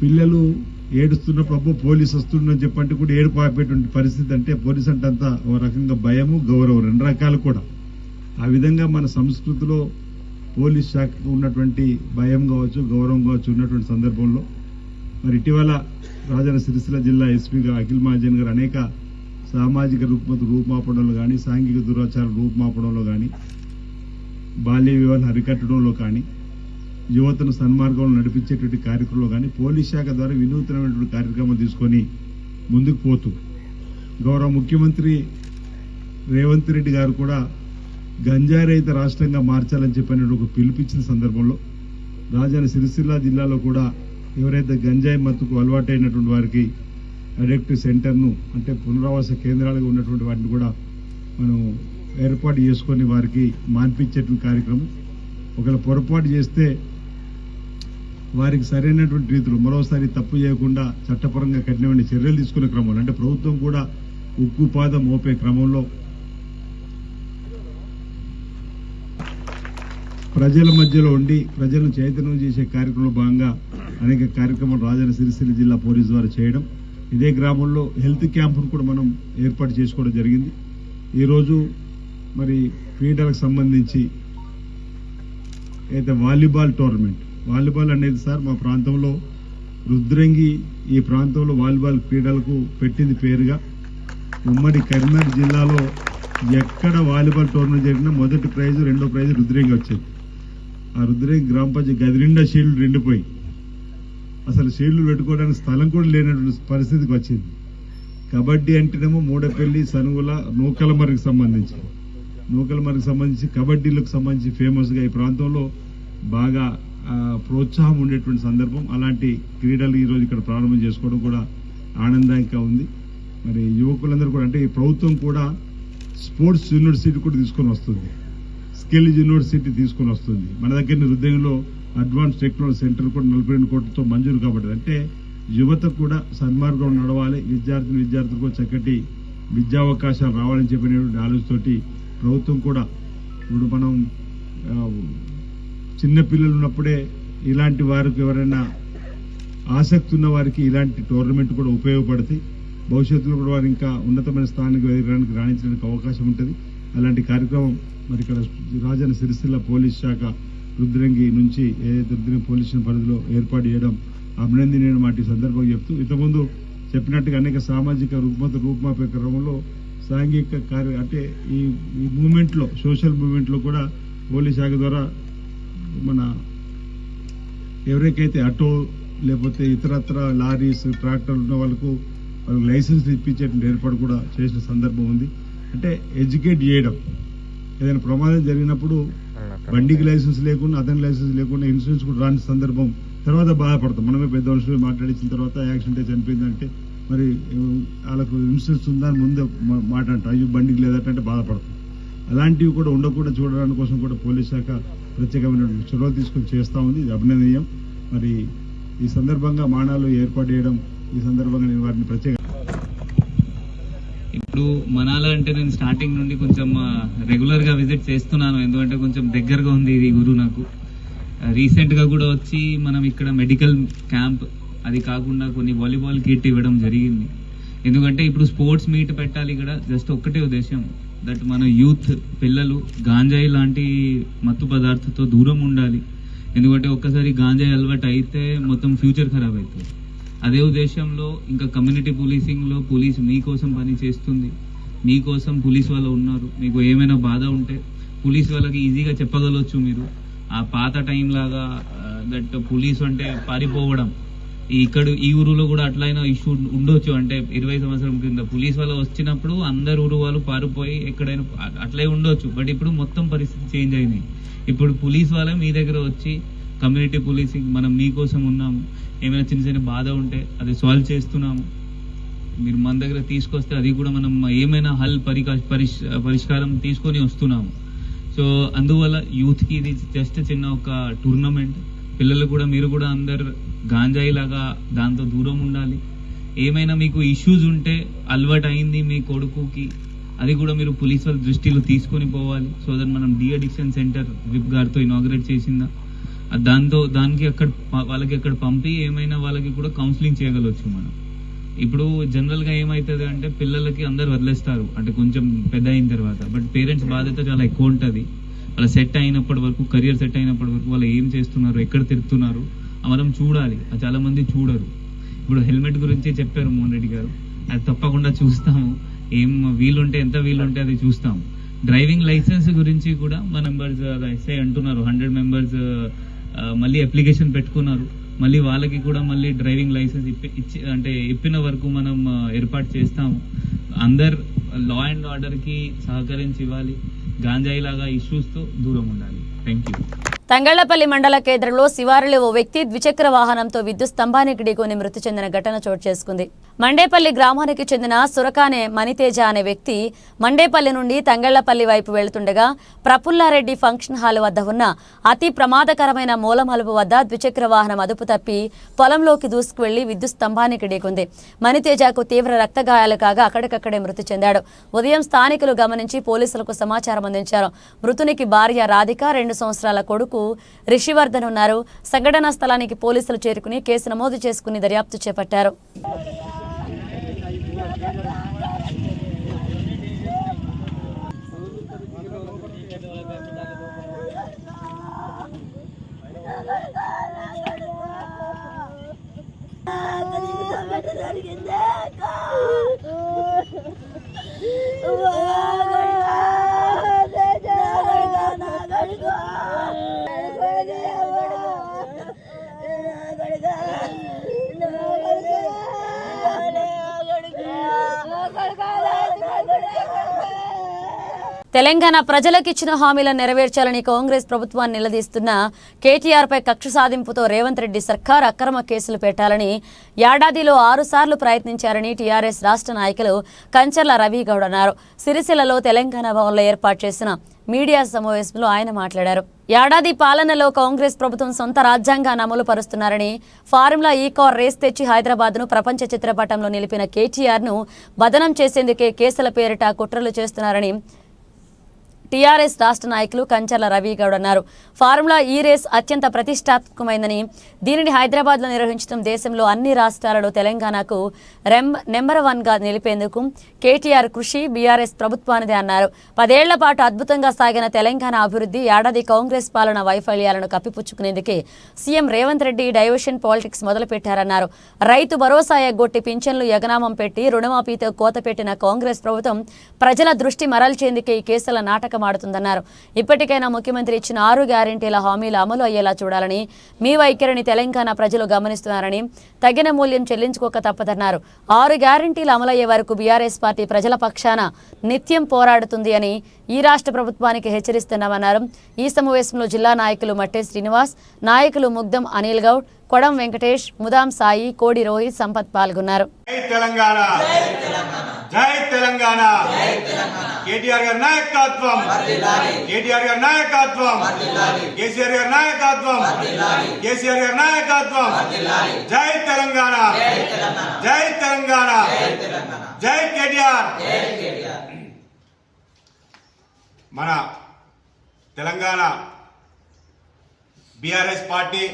పిల్లలు ఏడుస్తున్నప్పుడు అబ్బో పోలీసు వస్తుందని చెప్పంటే కూడా ఏడుపు ఆపేటువంటి పరిస్థితి. అంటే పోలీస్ అంటే అంతా ఒక రకంగా భయము గౌరవం రెండు రకాలు కూడా. ఆ విధంగా మన సంస్కృతిలో పోలీస్ శాఖకు ఉన్నటువంటి భయం కావచ్చు గౌరవం కావచ్చు ఉన్నటువంటి సందర్భంలో మరి ఇటీవల రాజన్న సిరిసిల్ల జిల్లా ఎస్పీగా అఖిల్ మహాజన్ గారు అనేక సామాజిక రూపుమాపడంలో కానీ సాంఘిక దురాచార రూపుమాపడంలో కానీ బాల్య వివాహాలను అరికట్టడంలో కానీ యువతను సన్మార్గంలో నడిపించేటువంటి కార్యక్రమంలో కానీ పోలీస్ శాఖ ద్వారా వినూత్నమైనటువంటి కార్యక్రమం తీసుకొని ముందుకు పోతూ గౌరవ ముఖ్యమంత్రి రేవంత్ రెడ్డి గారు కూడా గంజాయి రహిత రాష్ట్రంగా మార్చాలని చెప్పిన ఒక పిలుపిచ్చిన సందర్భంలో రాజన్న సిరిసిల్ల జిల్లాలో కూడా ఎవరైతే గంజాయి మత్తుకు అలవాటైనటువంటి వారికి అడిక్టివ్ సెంటర్ను అంటే పునరావాస కేంద్రాలుగా ఉన్నటువంటి వాటిని కూడా మనం ఏర్పాటు చేసుకొని వారికి మాన్పించేటువంటి కార్యక్రమం. ఒకవేళ పొరపాటు చేస్తే వారికి సరైనటువంటి రీతిలో మరోసారి తప్పు చేయకుండా చట్టపరంగా కఠినమైన చర్యలు తీసుకునే క్రమంలో అంటే ప్రభుత్వం కూడా ఉక్కుపాదం మోపే క్రమంలో ప్రజల మధ్యలో ఉండి ప్రజలను చైతన్యం చేసే కార్యక్రమంలో భాగంగా అనేక కార్యక్రమాలు రాజన్న సిరిసిల్ల జిల్లా పోలీసు ద్వారా చేయడం. ఇదే గ్రామంలో హెల్త్ క్యాంపును కూడా మనం ఏర్పాటు చేసుకోవడం జరిగింది. ఈరోజు మరి క్రీడలకు సంబంధించి అయితే వాలీబాల్ టోర్నమెంట్ వాలీబాల్ అనేది సార్ మా ప్రాంతంలో రుద్రంగి ఈ ప్రాంతంలో వాలీబాల్ క్రీడలకు పెట్టింది పేరుగా. ఉమ్మడి కరీంనగర్ జిల్లాలో ఎక్కడ వాలీబాల్ టోర్నమెంట్ జరిగినా మొదటి ప్రైజు రెండో ప్రైజు రుద్రంగి వచ్చేది. ఆ రుద్రంగి గ్రామ పంచాయతీ గది నిండా షీల్డ్లు నిండిపోయి అసలు షీల్డ్లు పెట్టుకోవడానికి స్థలం కూడా లేనటువంటి పరిస్థితికి వచ్చింది. కబడ్డీ అంటేనేమో మూడపల్లి సనుగుల నూకలమర్రికి సంబంధించి కబడ్డీలకు సంబంధించి ఫేమస్గా ఈ ప్రాంతంలో బాగా ప్రోత్సాహం ఉండేటువంటి సందర్భం. అలాంటి క్రీడలు ఈరోజు ఇక్కడ ప్రారంభం చేసుకోవడం కూడా ఆనందంగా ఉంది. మరి యువకులందరూ కూడా అంటే ఈ ప్రభుత్వం కూడా స్పోర్ట్స్ యూనివర్సిటీ కూడా తీసుకొని వస్తుంది, స్కిల్ యూనివర్సిటీ తీసుకొని వస్తుంది. మన దగ్గర రుద్రంగిలో అడ్వాన్స్ టెక్నాలజీ సెంటర్ కూడా 42 కోట్లతో మంజూరు కాబట్టి అంటే యువత కూడా సన్మార్గం నడవాలి, విద్యార్థులకు చక్కటి విద్యావకాశాలు రావాలని చెప్పినటువంటి ఆలోచనతోటి ప్రభుత్వం కూడా ఇప్పుడు మనం చిన్నపిల్లలు ఉన్నప్పుడే ఇలాంటి వారికి ఎవరైనా ఆసక్తి ఉన్న వారికి ఇలాంటి టోర్నమెంట్ కూడా ఉపయోగపడతాయి. భవిష్యత్తులో కూడా వారు ఇంకా ఉన్నతమైన స్థానానికి ఎదగడానికి రాణించడానికి అవకాశం ఉంటుంది. అలాంటి కార్యక్రమం మరి ఇక్కడ రాజన్న సిరిసిల్ల పోలీస్ శాఖ రుద్రంగి నుంచి ఏదైతే రుద్రంగి పోలీస్ స్టేషన్ పరిధిలో ఏర్పాటు చేయడం అభినందనీయమైన మాట ఈ సందర్భంగా చెప్తూ ఇంతకుముందు చెప్పినట్టుగా అనేక సామాజిక రూపుమాపే క్రమంలో సాంఘిక అంటే ఈ మూవ్మెంట్లో సోషల్ మూవ్మెంట్లో కూడా పోలీస్ శాఖ ద్వారా మన ఎవరికైతే ఆటో లేకపోతే ఇతరత్ర లారీస్ ట్రాక్టర్లు ఉన్న వాళ్ళకు లైసెన్స్ ఇప్పించేటువంటి ఏర్పాటు కూడా చేసిన సందర్భం ఉంది. అంటే ఎడ్యుకేట్ చేయడం, ఏదైనా ప్రమాదం జరిగినప్పుడు బండికి లైసెన్స్ లేకుండా అతని లైసెన్స్ లేకుండా ఇన్సూరెన్స్ కూడా రాని సందర్భం తర్వాత బాధపడతాం. మనమే పెద్ద మనుషులు మాట్లాడించిన తర్వాత యాక్సిడెంట్ చనిపోయిందంటే మరి వాళ్ళకు ఇన్సూరెన్స్ ఉందని ముందే మాట అంటారు, అయ్యో బండికి లేదంటే బాధపడతాం. అలాంటివి కూడా ఉండకుండా చూడడానికి కోసం కూడా పోలీస్ శాఖ ప్రత్యేకమైన చొరవ తీసుకొని చేస్తూ ఉంది. ఇది అభినందనీయం. మరి ఈ సందర్భంగా మానాలు ఏర్పాటు చేయడం ఈ సందర్భంగా నేను వారిని ప్రత్యేక ఇప్పుడు మనాల అంటే నేను స్టార్టింగ్ నుండి కొంచెం రెగ్యులర్ గా విజిట్ చేస్తున్నాను, ఎందుకంటే కొంచెం దగ్గరగా ఉంది ఇది గురు నాకు. రీసెంట్ గా కూడా వచ్చి మనం ఇక్కడ మెడికల్ క్యాంప్ అది కాకుండా కొన్ని వాలీబాల్ కిట్ ఇవ్వడం జరిగింది. ఎందుకంటే ఇప్పుడు స్పోర్ట్స్ మీట్ పెట్టాలి ఇక్కడ జస్ట్ ఒక్కటే ఉద్దేశం, దట్ మన యూత్ పిల్లలు గాంజాయి లాంటి మత్తు పదార్థంతో దూరం ఉండాలి. ఎందుకంటే ఒక్కసారి గాంజాయి అలవాటు అయితే మొత్తం ఫ్యూచర్ ఖరాబ్ అవుతుంది. అదే ఉద్దేశంలో ఇంకా కమ్యూనిటీ పోలీసింగ్లో పోలీస్ మీకోసం పని చేస్తుంది, మీకోసం పోలీస్ వాళ్ళు ఉన్నారు. మీకు ఏమైనా బాధ ఉంటే పోలీస్ వాళ్ళకి ఈజీగా చెప్పగలవచ్చు. మీరు ఆ పాత టైం లాగా దట్ పోలీసు అంటే పారిపోవడం, ఇక్కడ ఈ ఊరులో కూడా అట్లయినా ఇష్యూ ఉండొచ్చు. అంటే 20 సంవత్సరం కింద పోలీస్ వాళ్ళు వచ్చినప్పుడు అందరు ఊరు వాళ్ళు పారిపోయి ఎక్కడైనా అట్లే ఉండొచ్చు. బట్ ఇప్పుడు మొత్తం పరిస్థితి చేంజ్ అయినాయి. ఇప్పుడు పోలీస్ వాళ్ళే మీ దగ్గర వచ్చి కమ్యూనిటీ పోలీసింగ్ మనం మీకోసం ఉన్నాము, ఏమైనా చిన్న చిన్న బాధ ఉంటే అది సాల్వ్ చేస్తున్నాము, మీరు మన దగ్గర తీసుకొస్తే అది కూడా మనం ఏమైనా పరిష్కారం తీసుకొని వస్తున్నాము. సో అందువల్ల యూత్కి ఇది జస్ట్ చిన్న ఒక టూర్నమెంట్. పిల్లలు కూడా మీరు కూడా అందరు గాంజాయి లాగా దాంతో దూరం ఉండాలి. ఏమైనా మీకు ఇష్యూస్ ఉంటే అలవాటు అయింది మీ కొడుకుకి, అది కూడా మీరు పోలీస్ వాళ్ళ దృష్టిలో తీసుకొని పోవాలి. సో దట్ మనం డి అడిక్షన్ సెంటర్ విప్ గారితో ఇనాగ్రేట్ చేసిందా, దానికి వాళ్ళకి అక్కడ పంపి ఏమైనా వాళ్ళకి కూడా కౌన్సిలింగ్ చేయగలవచ్చు మనం. ఇప్పుడు జనరల్గా ఏమవుతుంది అంటే పిల్లలకి అందరు వదిలేస్తారు అంటే కొంచెం పెద్ద అయిన తర్వాత, బట్ పేరెంట్స్ బాధ్యత చాలా ఎక్కువ ఉంటుంది. వాళ్ళ సెట్ అయినప్పటి వరకు, కెరియర్ సెట్ అయినప్పటి వరకు వాళ్ళు ఏం చేస్తున్నారు, ఎక్కడ తిరుగుతున్నారు మనం చూడాలి. అది చాలా మంది చూడరు. ఇప్పుడు హెల్మెట్ గురించి చెప్పారు మోహన్ రెడ్డి గారు, అది తప్పకుండా చూస్తాము. ఏం వీలుంటే, ఎంత వీలుంటే అది చూస్తాము. డ్రైవింగ్ లైసెన్స్ గురించి కూడా మా మెంబర్స్ ఎస్ఐ అంటున్నారు 100 మెంబర్స్ మళ్ళీ అప్లికేషన్ పెట్టుకున్నారు. మళ్ళీ వాళ్ళకి కూడా మళ్ళీ డ్రైవింగ్ లైసెన్స్ ఇప్పిన వరకు మనం ఏర్పాటు చేస్తాము. అందరు లా అండ్ ఆర్డర్కి సహకరించి ఇవ్వాలి. గాంజాయి లాగా ఇష్యూస్తో దూరం ఉండాలి. Thank you. తంగళ్లపల్లి మండల కేంద్రంలో శివారులో ఓ వ్యక్తి ద్విచక్ర వాహనంతో విద్యుత్ స్తంభానికి ఢీకొని మృతి చెందిన ఘటన చోటు చేసుకుంది. మండేపల్లి గ్రామానికి చెందిన సురకానే మణితేజ అనే వ్యక్తి మండేపల్లి నుండి తంగళ్లపల్లి వైపు వెళుతుండగా ప్రఫుల్లారెడ్డి ఫంక్షన్ హాల్ వద్ద ఉన్న అతి ప్రమాదకరమైన మూలమలుపు వద్ద ద్విచక్ర వాహనం అదుపు తప్పి పొలంలోకి దూసుకువెళ్లి విద్యుత్ స్తంభానికి ఢీకొంది. మణితేజకు తీవ్ర రక్తగాయాలు కాగా అక్కడికక్కడే మృతి చెందాడు. ఉదయం స్థానికులు గమనించి పోలీసులకు సమాచారం అందించారు. మృతునికి భార్య రాధిక, 2 సంవత్సరాల కొడుకు రిషివర్ధన్ ఉన్నారు. సంఘటనా స్థలానికి పోలీసులు చేరుకుని కేసు నమోదు చేసుకుని దర్యాప్తు చేపట్టారు. తెలంగాణ ప్రజలకు ఇచ్చిన హామీలను నెరవేర్చాలని కాంగ్రెస్ ప్రభుత్వాన్ని నిలదీస్తున్న కేటీఆర్పై కక్ష సాధింపుతో రేవంత్ రెడ్డి సర్కార్ అక్రమ కేసులు పెట్టాలని ఏడాదిలో 6 సార్లు ప్రయత్నించారని టీఆర్ఎస్ రాష్ట్ర నాయకులు కంచర్ల రవిగౌడ్ అన్నారు. సిరిసిల్లలో తెలంగాణ భవన్లో ఏర్పాటు చేసిన మీడియా సమావేశంలో ఆయన మాట్లాడారు. ఏడాది పాలనలో కాంగ్రెస్ ప్రభుత్వం సొంత రాజ్యాంగాన్ని అమలు పరుస్తున్నారని, ఫార్ములా ఈ కార్ రేస్ తెచ్చి హైదరాబాద్ను ప్రపంచ చిత్రపటంలో నిలిపిన కేటీఆర్ను బదనం చేసేందుకే కేసుల పేరిట కుట్రలు చేస్తున్నారని టీఆర్ఎస్ రాష్ట్ర నాయకులు కంచర్ల రవిగౌడ్ అన్నారు. ఫార్ములా ఈ రేస్ అత్యంత ప్రతిష్టాత్మకమైందని, దీనిని హైదరాబాద్లో నిర్వహించడం దేశంలో అన్ని రాష్ట్రాలలో తెలంగాణకు నెంబర్ 1గా నిలిపేందుకు కేటీఆర్ కృషి బీఆర్ఎస్ ప్రభుత్వానిదే అన్నారు. 10 ఏళ్ల పాటు అద్భుతంగా సాగిన తెలంగాణ అభివృద్ధి ఏడాది కాంగ్రెస్ పాలన వైఫల్యాలను కప్పిపుచ్చుకునేందుకే CM Revanth Reddy diversion politics మొదలుపెట్టారన్నారు. రైతు భరోసా ఎగ్గొట్టి పింఛన్లు ఎగనామం పెట్టి రుణమాఫీతో కోత పెట్టిన కాంగ్రెస్ ప్రభుత్వం ప్రజల దృష్టి మరల్చేందుకే ఈ కేసుల నాటకం ఆడుతుందన్నారు. ఇప్పటికైనా ముఖ్యమంత్రి ఇచ్చిన 6 గ్యారెంటీల హామీలు అమలు అయ్యేలా చూడాలని, మీ వైఖరిని తెలంగాణ ప్రజలు గమనిస్తున్నారని, తగిన మూల్యం చెల్లించుకోక తప్పదన్నారు. 6 గ్యారెంటీలు అమలయ్యే వరకు బీఆర్ఎస్ పార్టీ ప్రజల పక్షాన నిత్యం పోరాడుతుంది అని ఈ రాష్ట్ర ప్రభుత్వానికి హెచ్చరిస్తున్నామన్నారు. ఈ సమావేశంలో జిల్లా నాయకులు మట్టే శ్రీనివాస్, నాయకులు ముగ్ధం అనిల్ గౌడ్, కొడం వెంకటేష్, ముదాం సాయి, కోడి రోహిత్, సంపత్ పాల్గొన్నారు. జై తెలంగాణ, కేటీఆర్ గారి నాయకత్వం, కేటీఆర్ గారి నాయకత్వం, కేసీఆర్ గారి నాయకత్వం, కేసీఆర్ గారి నాయకత్వం. జై తెలంగాణ, జై తెలంగాణ, జై కేటీఆర్. మన Telangana BRS party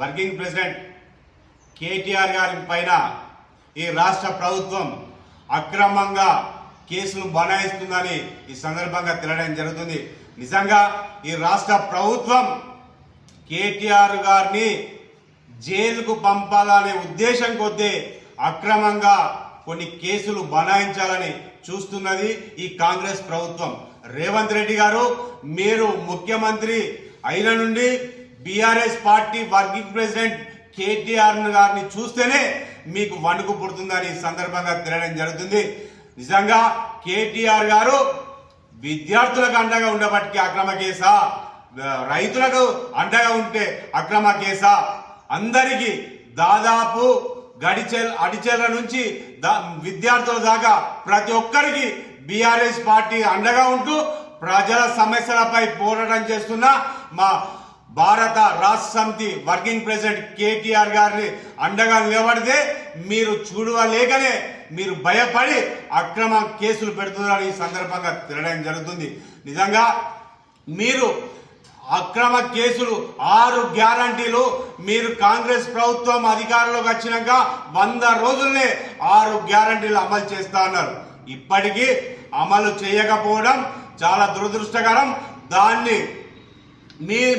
working president KTR గారి పైన ఈ రాష్ట్ర ప్రభుత్వం అక్రమంగా కేసులు బనాయిస్తుందని ఈ సందర్భంగా తెలియడం జరుగుతుంది. నిజంగా ఈ రాష్ట్ర ప్రభుత్వం కేటీఆర్ గారిని జైలుకు పంపాలనే ఉద్దేశం కొద్దీ అక్రమంగా కొన్ని కేసులు బనాయించాలని చూస్తున్నది ఈ కాంగ్రెస్ ప్రభుత్వం. రేవంత్ రెడ్డి గారు, మీరు ముఖ్యమంత్రి అయిన నుండి BRS party working president KTR గారిని చూస్తేనే మీకు వణుకు పుడుతుందని సందర్భంగా తెలియడం జరుగుతుంది. నిజంగా కేటీఆర్ గారు విద్యార్థులకు అండగా ఉండబట్టి అక్రమ కేసా, రైతులకు అండగా ఉంటే అక్రమ కేసా, అందరికీ దాదాపు అడిచెల నుంచి విద్యార్థుల దాకా ప్రతి ఒక్కరికి బీఆర్ఎస్ పార్టీ అండగా ఉంటూ ప్రజల సమస్యలపై పోరాటం చేస్తున్న మా భారత రాష్ట్ర సమితి వర్కింగ్ ప్రెసిడెంట్ కేటీఆర్ గారిని అండగా నిలబడితే మీరు చూడలేకనే మీరు భయపడి అక్రమ కేసులు పెడుతున్నారని ఈ సందర్భంగా తిరగడం జరుగుతుంది. నిజంగా మీరు అక్రమ కేసులు 6 గ్యారంటీలు మీరు కాంగ్రెస్ ప్రభుత్వం అధికారంలోకి వచ్చినాక 100 రోజుల్నే 6 గ్యారంటీలు అమలు చేస్తా ఉన్నారు. ఇప్పటికీ అమలు చేయకపోవడం చాలా దురదృష్టకరం. దాన్ని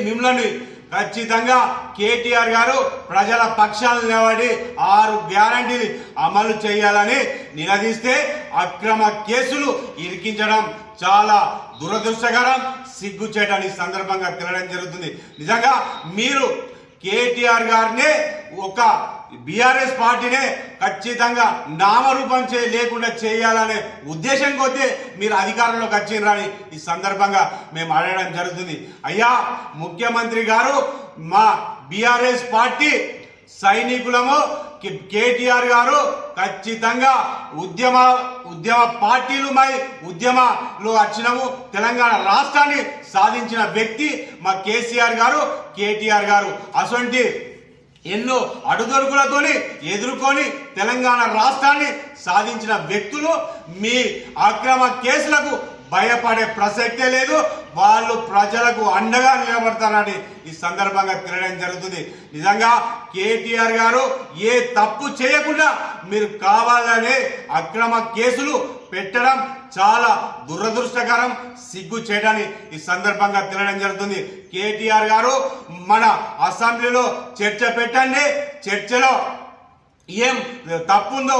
మిమ్మల్ని ఖచ్చితంగా కేటీఆర్ గారు ప్రజల పక్షాలు నిలబడి 6 గ్యారంటీలు అమలు చేయాలని నిలదీస్తే అక్రమ కేసులు ఇరికించడం చాలా దురదృష్టకరం, సిగ్గుచేటని సందర్భంగా తినడం జరుగుతుంది. నిజంగా మీరు కేటీఆర్ గారినే ఒక బీఆర్ఎస్ పార్టీనే ఖచ్చితంగా నామరూపం లేకుండా చేయాలనే ఉద్దేశం కొద్దీ మీరు అధికారంలోకి వచ్చిండ్రని ఈ సందర్భంగా మేము అడగడం జరుగుతుంది. అయ్యా ముఖ్యమంత్రి గారు, మా బీఆర్ఎస్ పార్టీ సైనికులము, కేటీఆర్ గారు ఖచ్చితంగా ఉద్యమ పార్టీలుమై ఉద్యమాలు వచ్చినము. తెలంగాణ రాష్ట్రాన్ని సాధించిన వ్యక్తి మా కేసీఆర్ గారు, కేటీఆర్ గారు. అటువంటి ఎన్నో అడుదొడుకులతోని ఎదుర్కొని తెలంగాణ రాష్ట్రాన్ని సాధించిన వ్యక్తులు మీ అక్రమ కేసులకు భయపడే ప్రసక్తే లేదు. వాళ్ళు ప్రజలకు అండగా నిలబడతారని ఈ సందర్భంగా తినడం జరుగుతుంది. నిజంగా కేటీఆర్ గారు ఏ తప్పు చేయకుండా మీరు కావాలనే అక్రమ కేసులు పెట్టడం చాలా దురదృష్టకరం, సిగ్గు చేయడాన్ని ఈ సందర్భంగా తినడం జరుగుతుంది. కేటీఆర్ గారు మన అసెంబ్లీలో చర్చ పెట్టండి, చర్చలో ఏం తప్పుందో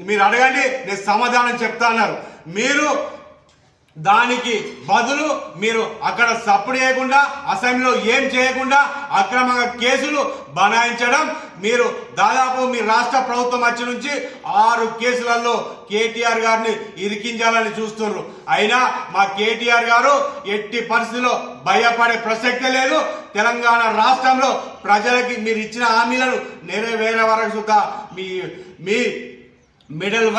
మీరు అడగండి, నేను సమాధానం చెప్తా అన్నారు. మీరు దానికి బదులు మీరు అక్కడ సపోర్ట్ చేయకుండా, అసెంబ్లీలో ఏం చేయకుండా అక్రమంగా కేసులు బనాయించడం, మీరు దాదాపు మీ రాష్ట్ర ప్రభుత్వం వచ్చి నుంచి 6 కేసులలో కేటీఆర్ గారిని ఇరికించాలని చూస్తున్నారు. అయినా మా కేటీఆర్ గారు ఎట్టి పరిస్థితుల్లో భయపడే ప్రసక్తే లేదు. తెలంగాణ రాష్ట్రంలో ప్రజలకి మీరు ఇచ్చిన హామీలను నెరవేరే వరకు సుతా మీ మెడల్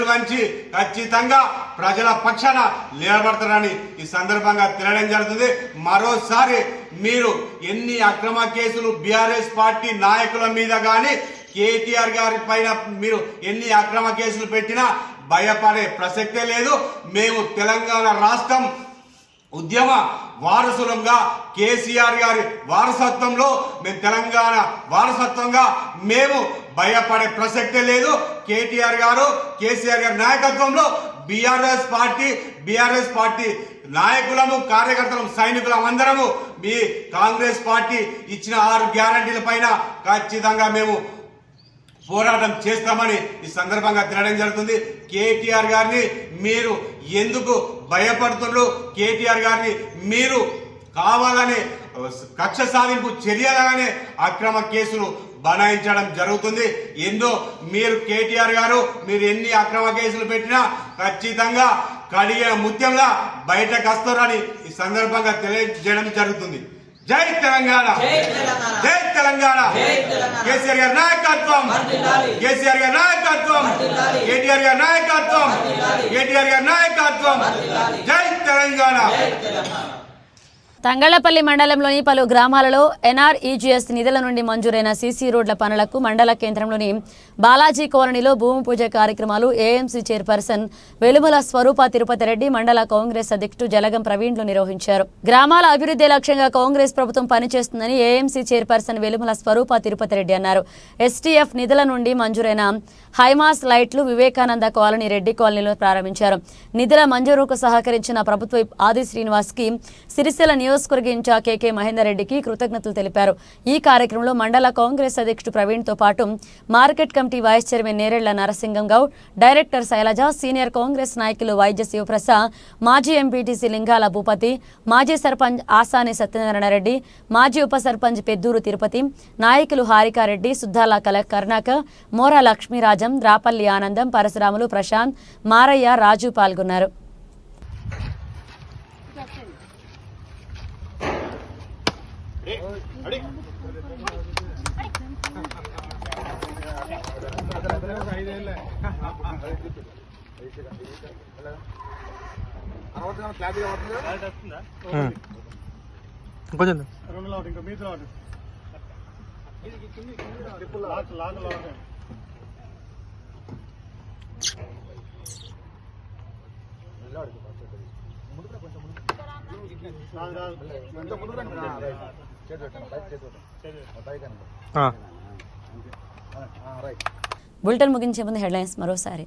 వంచి ఖచ్చితంగా ప్రజల పక్షాన నిలబడతారని ఈ సందర్భంగా తినడం జరుగుతుంది. మరోసారి మీరు ఎన్ని అక్రమ కేసులు బీఆర్ఎస్ పార్టీ నాయకుల మీద కానీ కేటీఆర్ గారి పైన మీరు ఎన్ని అక్రమ కేసులు పెట్టినా భయపడే ప్రసక్తే లేదు. మేము తెలంగాణ రాష్ట్రం ఉద్యమ వారసులంగా కేసీఆర్ గారి వారసత్వంలో మేము తెలంగాణ వారసత్వంగా మేము భయపడే ప్రసక్తే లేదు. కేటీఆర్ గారు, కేసీఆర్ గారి నాయకత్వంలో బీఆర్ఎస్ పార్టీ నాయకులము, కార్యకర్తలము, సైనికులం అందరము మీ కాంగ్రెస్ పార్టీ ఇచ్చిన 6 గ్యారంటీల పైన ఖచ్చితంగా మేము పోరాటం చేస్తామని ఈ సందర్భంగా తినడం జరుగుతుంది. కేటీఆర్ గారిని మీరు ఎందుకు భయపడుతున్నారు? కేటీఆర్ గారిని మీరు కావాలని కక్ష సాధింపు చర్యలుగానే అక్రమ కేసులు బనాయించడం జరుగుతుంది. మీరు కేటీఆర్ గారు మీరు ఎన్ని అక్రమ కేసులు పెట్టినా ఖచ్చితంగా కడిగిన ముత్యంలా బయటకు వస్తారని ఈ సందర్భంగా తెలియజేయడం జరుగుతుంది. జై తెలంగాణ, జై తెలంగాణ. కేసీఆర్ గారి నాయకత్వం, కేసీఆర్ గారి నాయకత్వం, కేటీఆర్ గారి నాయకత్వం, కేటీఆర్ గారి నాయకత్వం. జై తెలంగాణ. తంగళ్లపల్లి మండలంలోని పలు గ్రామాలలో ఎన్ఆర్ఈజీఎస్ నిధుల నుండి మంజూరైన సీసీ రోడ్ల పనులకు మండల కేంద్రంలోని బాలాజీ కాలనీలో భూమి పూజ కార్యక్రమాలు ఏఎంసీ చైర్పర్సన్ వెలుమల స్వరూప తిరుపతి రెడ్డి, మండల కాంగ్రెస్ అధ్యక్షుడు జలగం ప్రవీణ్లు నిర్వహించారు. గ్రామాల అభివృద్ధి లక్ష్యంగా కాంగ్రెస్ ప్రభుత్వం పనిచేస్తుందని ఏఎంసీ చైర్పర్సన్ వెలుమల స్వరూప తిరుపతి రెడ్డి అన్నారు. ఎస్టీఎఫ్ నిధుల నుండి మంజూరైన హైమాస్ లైట్లు వివేకానంద కాలనీ, రెడ్డి కాలనీలో ప్రారంభించారు. నిధుల మంజూరుకు సహకరించిన ప్రభుత్వ ఆది శ్రీనివాస్ కి సిరిసిల్ల నియోజకవర్గ ఇన్ఛార్జ్ కేకే మహేందర్ రెడ్డికి కృతజ్ఞతలు తెలిపారు. ఈ కార్యక్రమంలో మండల కాంగ్రెస్ అధ్యక్షుడు ప్రవీణ్ తో పాటు market committee vice chairman Nerella Narasingam Goud, director Shailaja, senior Congress నాయకులు వైద్య శివప్రసాద్, మాజీ ఎంపీటీసీ లింగాల భూపతి, మాజీ సర్పంచ్ ఆసాని సత్యనారాయణ రెడ్డి, మాజీ ఉప సర్పంచ్ పెద్దూరు తిరుపతి, నాయకులు హారికారెడ్డి, సుద్దాల కరుణాకర్, మోరా లక్ష్మీరాజం, రాపల్లి ఆనందం, పరశురాములు, ప్రశాంత్, మారయ్య, రాజు పాల్గొన్నారు. కొంచెం బులెటిన్ ముగించే ముందు హెడ్లైన్స్ మరోసారి.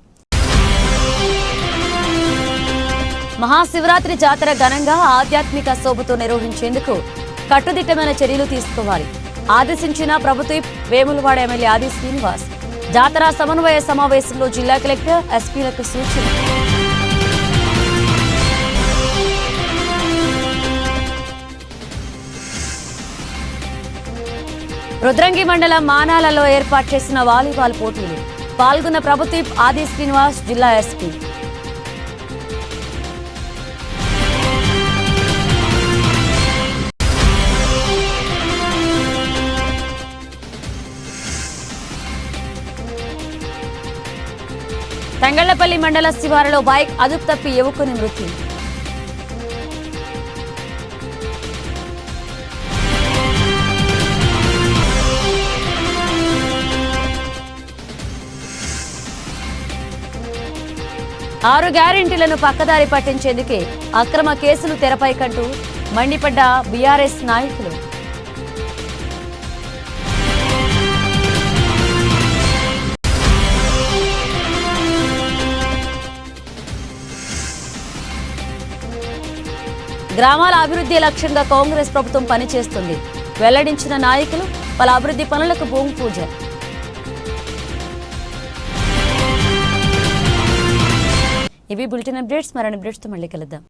మహాశివరాత్రి జాతర ఘనంగా ఆధ్యాత్మిక శోభతో నిర్వహించేందుకు కట్టుదిట్టమైన చర్యలు తీసుకోవాలి ఆదేశించిన ప్రభుత్వ వేములవాడ ఎమ్మెల్యే ఆది శ్రీనివాస్. జాతర సమన్వయ సమావేశంలో జిల్లా కలెక్టర్ ఎస్పీలకు సూచన. రుద్రంగి మండలం మానాలలో ఏర్పాటు చేసిన వాలీబాల్ పోటీలు పాల్గొన్న ప్రభుత్వ ఆది శ్రీనివాస్, జిల్లా ఎస్పీ. తంగళ్లపల్లి మండల శివారులో బైక్ అదుపు తప్పి యువకుని మృతి. ఆరు గ్యారెంటీలను పక్కదారి పట్టించేందుకే అక్రమ కేసులు తెరపై కంటూ మండిపడ్డ బీఆర్ఎస్ నాయకులు. గ్రామాల అభివృద్ధి లక్ష్యంగా కాంగ్రెస్ ప్రభుత్వం పనిచేస్తుంది వెల్లడించిన నాయకులు. పలు అభివృద్ధి పనులకు భూమి పూజ. ఇవి బులెటిన్ అప్డేట్స్. మరిన్ని అప్డేట్స్తో మళ్ళీ కలుద్దాం.